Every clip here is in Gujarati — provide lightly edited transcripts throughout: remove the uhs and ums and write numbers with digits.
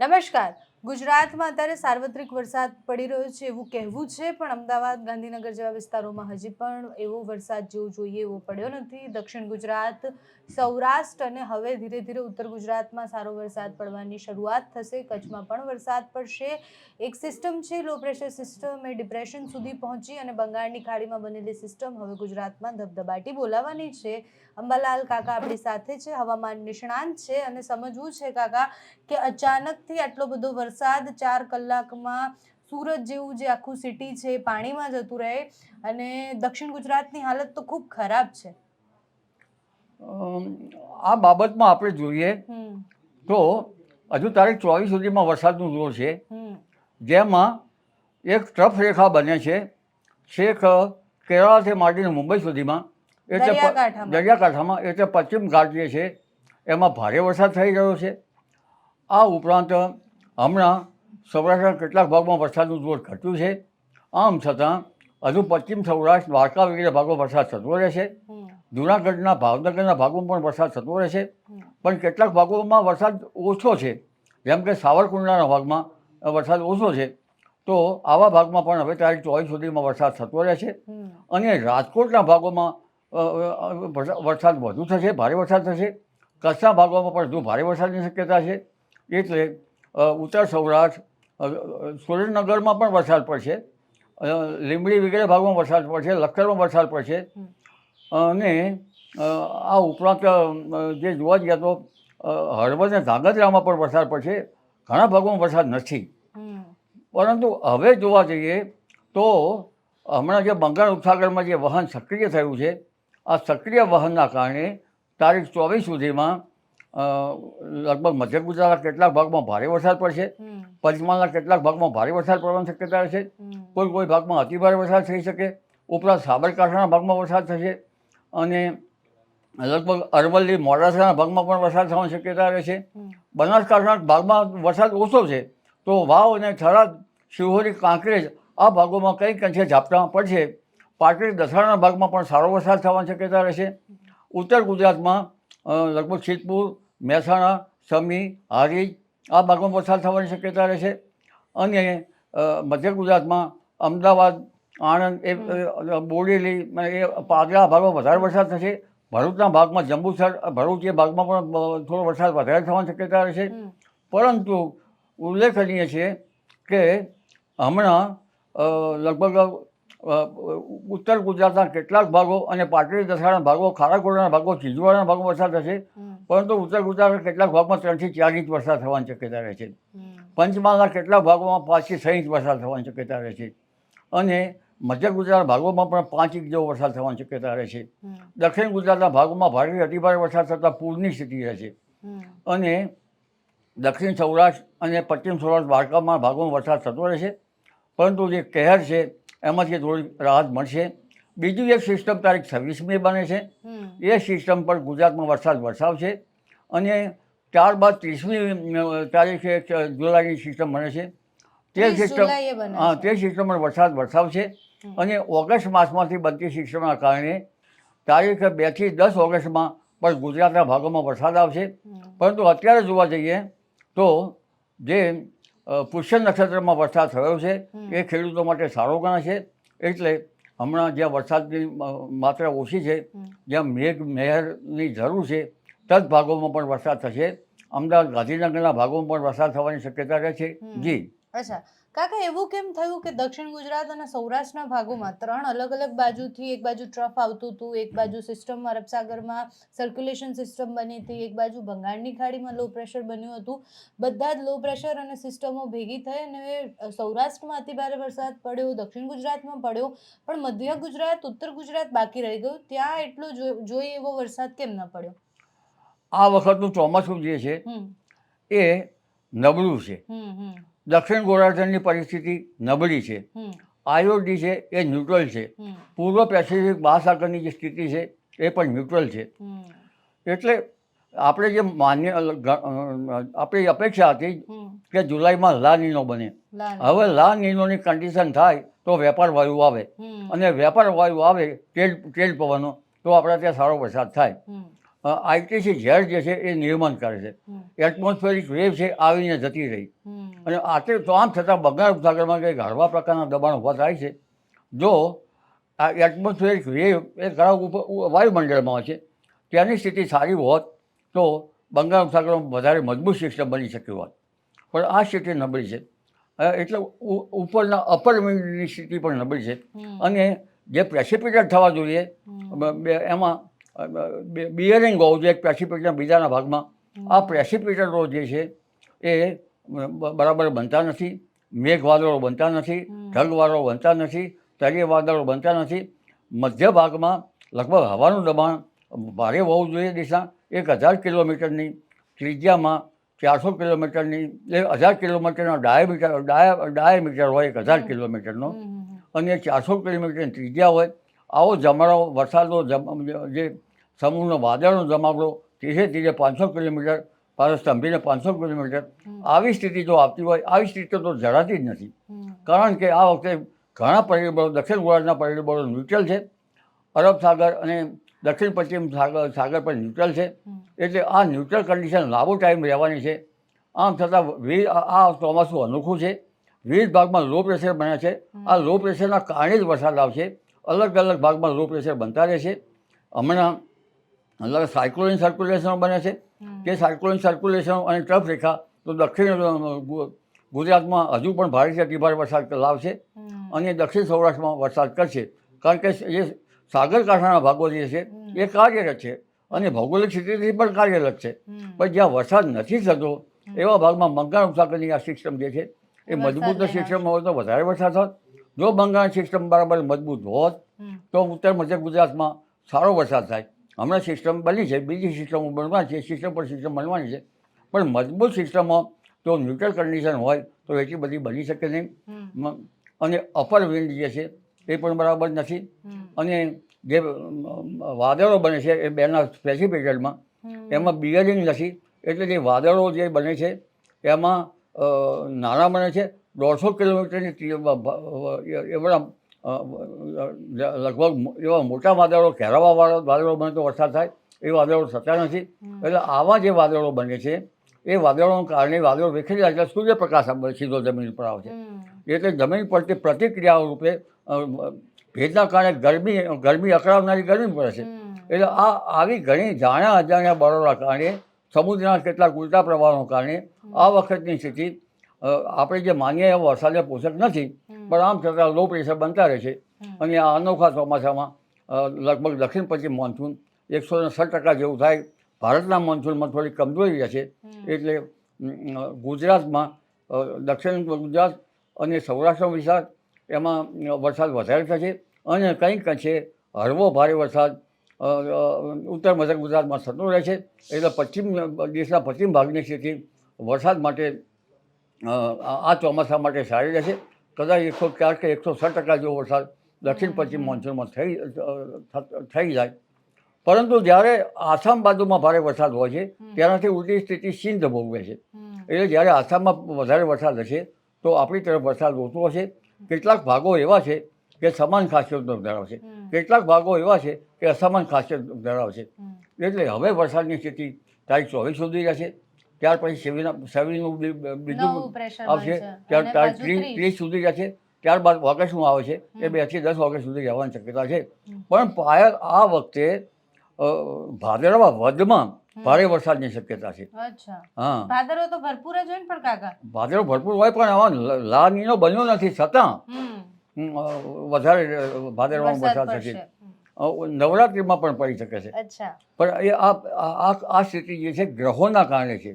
નમસ્કાર. ગુજરાતમાં અત્યારે સાર્વત્રિક વરસાદ પડી રહ્યો છે એવું કહેવું છે, પણ અમદાવાદ, ગાંધીનગર જેવા વિસ્તારોમાં હજી પણ એવો વરસાદ જેવો જોઈએ એવો પડ્યો નથી. દક્ષિણ ગુજરાત, સૌરાષ્ટ્ર અને હવે ધીરે ધીરે ઉત્તર ગુજરાતમાં સારો વરસાદ પડવાની શરૂઆત થશે. કચ્છમાં પણ વરસાદ પડશે. એક સિસ્ટમ છે, લો પ્રેશર સિસ્ટમ, એ ડિપ્રેશન સુધી પહોંચી અને બંગાળની ખાડીમાં બનેલી સિસ્ટમ હવે ગુજરાતમાં ધબધબાટી બોલાવવાની છે. અંબાલાલ કાકા આપણી સાથે છે, હવામાન નિષ્ણાંત છે, અને સમજવું છે કાકા કે અચાનકથી આટલો બધો વરસાદ 4 કલાકમાં સુરત જેવું જે આખું સિટી છે એ પાણીમાં જતું રહે, અને દક્ષિણ ગુજરાતની હાલત તો ખૂબ ખરાબ છે. આ બાબતમાં આપણે જોઈએ તો હજુ તારીખ 24 સુધીમાં વરસાદનું જોર છે, જેમાં એક ટ્રફ રેખા બને છે છેક કેરળથી માંડીને મુંબઈ સુધીમાં, એટલે દરિયાકાંઠામાં, એટલે પશ્ચિમ ઘાટ જે છે એમાં ભારે વરસાદ થઈ રહ્યો છે. આ ઉપરાંત હમણાં સૌરાષ્ટ્રના કેટલાક ભાગમાં વરસાદનું જોર ઘટ્યું છે. આમ છતાં હજુ પશ્ચિમ સૌરાષ્ટ્ર, દ્વારકા વગેરે ભાગમાં વરસાદ થતો રહેશે. જૂનાગઢના, ભાવનગરના ભાગોમાં પણ વરસાદ થતો રહેશે, પણ કેટલાક ભાગોમાં વરસાદ ઓછો છે, જેમ કે સાવરકુંડલાના ભાગમાં વરસાદ ઓછો છે. તો આવા ભાગમાં પણ હવે તારીખ 24 સુધીમાં વરસાદ થતો રહેશે. અને રાજકોટના ભાગોમાં વરસાદ વધુ થશે, ભારે વરસાદ થશે. કચ્છના ભાગોમાં પણ વધુ ભારે વરસાદની શક્યતા છે. એટલે ઉત્તર સૌરાષ્ટ્ર, સુરેન્દ્રનગરમાં પણ વરસાદ પડશે, લીંબડી વગેરે ભાગમાં વરસાદ પડશે, લખતરમાં વરસાદ પડશે. અને આ ઉપરાંત જે જોવા જઈએ તો હળવદ અને ધાંગધ્રામાં પણ વરસાદ પડશે. ઘણા ભાગોમાં વરસાદ નથી. પરંતુ હવે જોવા જઈએ તો હમણાં જે બંગાળ ઉપસાગરમાં જે વહન સક્રિય થયું છે, આ સક્રિય વહનના કારણે તારીખ 24 સુધીમાં લગભગ મધ્ય ગુજરાતના કેટલાક ભાગમાં ભારે વરસાદ પડશે. પંચમહાલના કેટલાક ભાગમાં ભારે વરસાદ પડવાની શક્યતા રહેશે. કોઈ ભાગમાં અતિભારે વરસાદ થઈ શકે. ઉપરાંત સાબરકાંઠાના ભાગમાં વરસાદ થશે, અને લગભગ અરવલ્લી, મોડાસાના ભાગમાં પણ વરસાદ થવાની શક્યતા રહેશે. બનાસકાંઠાના ભાગમાં વરસાદ ઓછો છે, તો વાવ અને થરાદ, શિહોરી, કાંકરેજ આ ભાગોમાં કંઈક અંશે ઝાપટા પડશે. પાટડી, દસાડાના ભાગમાં પણ સારો વરસાદ થવાની શક્યતા રહેશે. ઉત્તર ગુજરાતમાં લગભગ સિદ્ધપુર, મહેસાણા, સમી, હારીજ આ ભાગમાં વરસાદ થવાની શક્યતા રહેશે. અને મધ્ય ગુજરાતમાં અમદાવાદ, આણંદ, બોડેલી, પાદરા ભાગમાં વધારે વરસાદ થશે. ભરૂચના ભાગમાં, જંબુસર, ભરૂચ એ ભાગમાં પણ થોડો વરસાદ વધારે થવાની શક્યતા રહેશે. પરંતુ ઉલ્લેખનીય છે કે હમણાં લગભગ ઉત્તર ગુજરાતના કેટલાક ભાગો અને પાટડી, દસાડાના ભાગો, ખારાકોટના ભાગો, ચીજવાડાના ભાગમાં વરસાદ થશે. પરંતુ ઉત્તર ગુજરાતના કેટલાક ભાગમાં 3 થી 4 ઇંચ વરસાદ થવાની શક્યતા રહે છે. પંચમહાલના કેટલાક ભાગોમાં 5 થી 6 ઇંચ વરસાદ થવાની શક્યતા રહે છે. અને મધ્ય ગુજરાતના ભાગોમાં પણ 5 ઇંચ જેવો વરસાદ થવાની શક્યતા રહે છે. દક્ષિણ ગુજરાતના ભાગોમાં ભારેથી અતિભારે વરસાદ થતાં પૂરની સ્થિતિ રહે છે. અને દક્ષિણ સૌરાષ્ટ્ર અને પશ્ચિમ સૌરાષ્ટ્ર, દ્વારકામાં ભાગોમાં વરસાદ થતો રહેશે. પરંતુ જે કહેર છે એમાંથી થોડી રાહત મળશે. બીજું એક સિસ્ટમ તારીખ 26મી બને છે. એ સિસ્ટમ પર ગુજરાતમાં વરસાદ વરસાવશે, અને ત્યારબાદ 30મી તારીખે જુલાઈની સિસ્ટમ બને છે. તે સિસ્ટમ પર વરસાદ વરસાવશે. અને ઓગસ્ટ માસમાંથી બનતી સિસ્ટમના કારણે તારીખ 2 થી 10 ઓગસ્ટમાં પણ ગુજરાતના ભાગોમાં વરસાદ આવશે. પરંતુ અત્યારે જોવા જઈએ તો જે પુષ્ય નક્ષત્રમાં વરસાદ થયો છે એ ખેડૂતો માટે સારો ગણાશે. એટલે હમણાં જ્યાં વરસાદની માત્રા ઓછી છે, જ્યાં મહેરની જરૂર છે, તદ ભાગોમાં પણ વરસાદ થશે. અમદાવાદ, ગાંધીનગરના ભાગોમાં પણ વરસાદ થવાની શક્યતા રહે છે. જી. અચ્છા કાકા, એવું કેમ થયું કે દક્ષિણ ગુજરાત અને સૌરાષ્ટ્રના ભાગોમાં 3 અલગ અલગ બાજુથી, એક બાજુ ટ્રફ આવતું હતું, એક બાજુ સિસ્ટમ અરબ સાગરમાં સર્ક્યુલેશન સિસ્ટમ બની હતી, એક બાજુ બંગાળની ખાડીમાં લો પ્રેશર બન્યું હતું, બધા જ લો પ્રેશર અને સિસ્ટમો ભેગી થઈ અને સૌરાષ્ટ્રમાં અતિભારે વરસાદ પડ્યો, દક્ષિણ ગુજરાતમાં પડ્યો, પણ મધ્ય ગુજરાત, ઉત્તર ગુજરાત બાકી રહી ગયું? ત્યાં એટલો જોઈએ એવો વરસાદ કેમ ન પડ્યો? આ વખતનું ચોમાસું જે છે એ નબળું છે. દક્ષિણ ગોળાર્ધની પરિસ્થિતિ નબળી છે. આઈઓડી છે એ ન્યુટ્રલ છે. પૂર્વ પેસિફિક મહાસાગરની જે સ્થિતિ છે એ પણ ન્યુટ્રલ છે. એટલે આપણે જે આપણી અપેક્ષા હતી કે જુલાઈમાં લા નીનો બને. હવે લા નીનોની કન્ડિશન થાય તો વેપાર વાયુ આવે, અને વેપાર વાયુ આવે ટ્રેડ પવનો, તો આપણે ત્યાં સારો વરસાદ થાય. આઈટીસી ઝેર જે છે એ નિર્માણ કરે છે. એટમોસ્ફેરિક વેવ છે આવીને જતી રહી. અને આટલે તો આમ છતાં બંગાળ ઉપસાગરમાં કંઈક હળવા પ્રકારના દબાણ ઊભા થાય છે. જો આ એટમોસ્ફેરિક વેવ એ ઘણા વાયુમંડળમાં હોય છે, ત્યાંની સ્થિતિ સારી હોત તો બંગાળ ઉપસાગરમાં વધારે મજબૂત સિસ્ટમ બની શક્યું હોત. પણ આ સ્થિતિ નબળી છે. એટલે ઉપરના અપર વિન્ડની સ્થિતિ પણ નબળી છે. અને જે પ્રેસિપિટેટ થવા જોઈએ એમાં બિયરિંગ હોવું જોઈએ પ્રેસિપિટેટના બીજાના ભાગમાં. આ પ્રેસિપિટેટો જે છે એ બરાબર બનતા નથી. મેઘ વાદળો બનતા નથી, ઢગ વાદળો બનતા નથી, તળિયે વાદળો બનતા નથી. મધ્ય ભાગમાં લગભગ હવાનું દબાણ ભારે હોવું જોઈએ. દિશા 1000 કિલોમીટરની ત્રિજ્યામાં 400 કિલોમીટરની 1000 કિલોમીટરના ડાયામીટર હોય 1000 કિલોમીટરનો, અને 400 કિલોમીટરની ત્રિજ્યા હોય. આવો જમાડો વરસાદનો જે સમૂહનો વાદળનો જમાવડો ધીરે ધીરે 500 કિલોમીટર પાછો સ્તંભીને 500 કિલોમીટર આવી સ્થિતિ જો આવતી હોય, આવી સ્થિતિ તો જરાતી જ નથી. કારણ કે આ વખતે ઘણા પરિબળો, દક્ષિણ ગોળાર્ધના પરિબળો ન્યુટ્રલ છે. અરબ સાગર અને દક્ષિણ પશ્ચિમ સાગર પર ન્યુટ્રલ છે. એટલે આ ન્યુટ્રલ કન્ડિશન લાંબો ટાઈમ રહેવાની છે. આમ છતાં આ ચોમાસું અનોખું છે. વિવિધ ભાગમાં લો પ્રેશર બન્યા છે. આ લો પ્રેશરના કારણે જ વરસાદ આવશે. અલગ અલગ ભાગમાં લો પ્રેશર બનતા રહેશે. હમણાં અલગ સાયક્લોનિક સર્ક્યુલેશન બને છે. તે સાયક્લોનિક સર્ક્યુલેશન અને ટ્રફ રેખા તો દક્ષિણ ગુજરાતમાં હજુ પણ ભારેથી અતિભારે વરસાદ લાવશે અને દક્ષિણ સૌરાષ્ટ્રમાં વરસાદ કરશે. કારણ કે એ સાગર કાંઠાના ભાગો જે છે એ કાર્યરત છે અને ભૌગોલિક સ્થિતિથી પણ કાર્યરત છે. પણ જ્યાં વરસાદ નથી થતો એવા ભાગમાં બંગાળ ઉપસાગરની આ સિસ્ટમ જે છે એ મજબૂત સિસ્ટમ હોય તો વધારે વરસાદ હોત. જો બંગાળ સિસ્ટમ બરાબર મજબૂત હોત તો ઉત્તર મધ્ય ગુજરાતમાં સારો વરસાદ થાય. હમણાં સિસ્ટમ બની છે, બીજી સિસ્ટમો બનવાની છે, સિસ્ટમ પર સિસ્ટમ બનવાની છે. પણ મજબૂત સિસ્ટમો તો ન્યુટ્રલ કન્ડિશન હોય તો એટલી બધી બની શકે નહીં. અને અપર વિન્ડ જે છે એ પણ બરાબર નથી. અને જે વાદળો બને છે એ બેના પ્રેસિપિટેટમાં એમાં બિયરિંગ નથી. એટલે જે વાદળો જે બને છે એમાં નાના બને છે. 150 કિલોમીટરની એવા લગભગ એવા મોટા વાદળો, ઘેરાવાવાળા વાદળો બને તો વરસાદ થાય. એ વાદળો થતા નથી. એટલે આવા જે વાદળો બને છે એ વાદળોના કારણે વાદળો વિખરી જાય એટલે સૂર્યપ્રકાશ સીધો જમીન પર આવે છે. એટલે જમીન પરથી પ્રતિક્રિયાઓ રૂપે ભેજના કારણે ગરમી અકળાવનારી ગરમી પડે છે. એટલે આવી ઘણી જાણ્યા અજાણ્યા બળોના કારણે, સમુદ્રના કેટલાક ઉલટા પ્રવાહોના કારણે આ વખતની સ્થિતિ આપણે જે માનીએ એ વરસાદને પોષક નથી. પણ આમ છતાં લો પ્રેશર બનતા રહે છે. અને આ અનોખા ચોમાસામાં લગભગ દક્ષિણ પશ્ચિમ મોન્સૂન 160% જેવું થાય. ભારતના મોન્સૂનમાં થોડી કમજોરી રહે છે. એટલે ગુજરાતમાં દક્ષિણ ગુજરાત અને સૌરાષ્ટ્ર વિસ્તાર એમાં વરસાદ વધારે થશે. અને કંઈક છે હળવો ભારે વરસાદ ઉત્તર મધ્ય ગુજરાતમાં થતો રહે છે. એટલે દેશના પશ્ચિમ ભાગની સ્થિતિ વરસાદ માટે આ ચોમાસા માટે સારી રહેશે. કદાચ 104 કે 106% જેવો વરસાદ દક્ષિણ પશ્ચિમ મોન્સૂનમાં થઈ જાય. પરંતુ જ્યારે આસામ બાજુમાં ભારે વરસાદ હોય છે તેનાથી ઉલટી સ્થિતિ સિંધ ભોગવે છે. એટલે જ્યારે આસામમાં વધારે વરસાદ હશે તો આપણી તરફ વરસાદ ઓછો હશે. કેટલાક ભાગો એવા છે કે સમાન ખાસિયત ધરાવશે, કેટલાક ભાગો એવા છે કે અસમાન ખાસિયત ધરાવશે. એટલે હવે વરસાદની સ્થિતિ તારીખ 24 સુધી રહેશે. ત્યાર પછી સેવીનું બીજું આવશે, તારીખ 30 સુધી રહેશે. ત્યારબાદ ઓગસ્ટમાં આવે છે એ 2 થી 10 ઓગસ્ટ સુધી રહેવાની શક્યતા છે. પણ પાયલ આ વખતે ભાદરવા વધમાં ભારે વરસાદની શક્યતા છે. હા, ભાદરવો તો ભરપૂર જ હોય ને. પણ કાકા ભાદરવો ભરપૂર હોય પણ આવા લા નીનો બન્યો નથી છતાં વધારે ભાદરવામાં વરસાદ થશે. નવરાત્રિમાં પણ પડી શકે છે. પણ એ આ સ્થિતિ જે છે ગ્રહોના કારણે છે.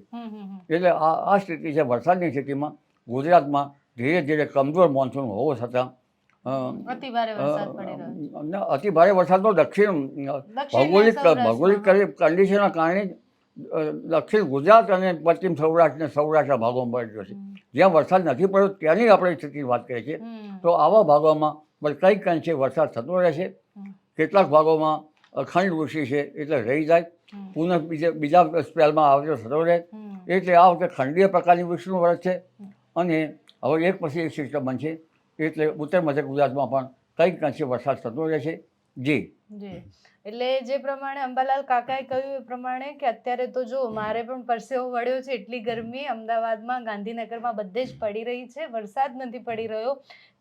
એટલે આ સ્થિતિ છે વરસાદની સ્થિતિમાં ગુજરાતમાં ધીરે ધીરે કમજોર મોન્સૂન હોવા છતાં અતિ ભારે વરસાદ તો ભૌગોલિક કન્ડિશનના કારણે દક્ષિણ ગુજરાત અને પશ્ચિમ સૌરાષ્ટ્રના ભાગોમાં પડ્યો છે. જ્યાં વરસાદ નથી પડ્યો ત્યાંની આપણે સ્થિતિની વાત કરીએ છીએ. તો આવા ભાગોમાં કંઈક અંશે વરસાદ થતો રહેશે. કેટલાક ભાગોમાં ખંડવૃષ્ટિ છે એટલે રહી જાય, પુનઃ બીજા સ્પેલમાં આવતો થતો રહે. એટલે આ વખતે ખંડીય પ્રકારની વૃષ્ટિનું વર્ષ છે. અને હવે એક પછી એક સિસ્ટમ બનશે એટલે ઉત્તર મધ્ય ગુજરાતમાં પણ કંઈક અંશે વરસાદ થતો રહેશે. જી એટલે જે પ્રમાણે અંબાલાલ કાકાએ કહ્યું એ પ્રમાણે કે અત્યારે તો જો મારે પણ પરસેવો વળ્યો છે, એટલી ગરમી અમદાવાદમાં, ગાંધીનગરમાં બધે જ પડી રહી છે. વરસાદ નથી પડી રહ્યો.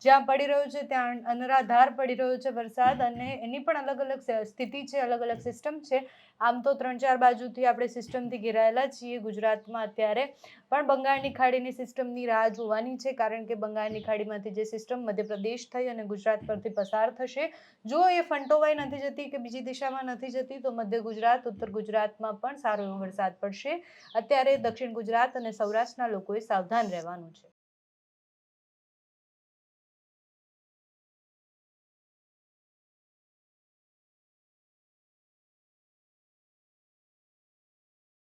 જ્યાં પડી રહ્યો છે ત્યાં અનરાધાર પડી રહ્યો છે વરસાદ, અને એની પણ અલગ અલગ સ્થિતિ છે, અલગ અલગ સિસ્ટમ છે. આમ તો 3-4 બાજુથી આપણે સિસ્ટમથી ઘેરાયેલા છીએ ગુજરાતમાં અત્યારે, પણ બંગાળની ખાડીની સિસ્ટમની રાહ જોવાની છે, કારણ કે બંગાળની ખાડીમાંથી જે સિસ્ટમ મધ્યપ્રદેશ થઈ અને ગુજરાત પરથી પસાર થશે, જો એ ફંટોવાઈ નથી જતી કે બીજી દિશામાં નથી જતી, તો મધ્ય ગુજરાત, ઉત્તર ગુજરાતમાં પણ સારો એવો વરસાદ પડશે. અત્યારે દક્ષિણ ગુજરાત અને સૌરાષ્ટ્રના લોકોએ સાવધાન રહેવાનું છે.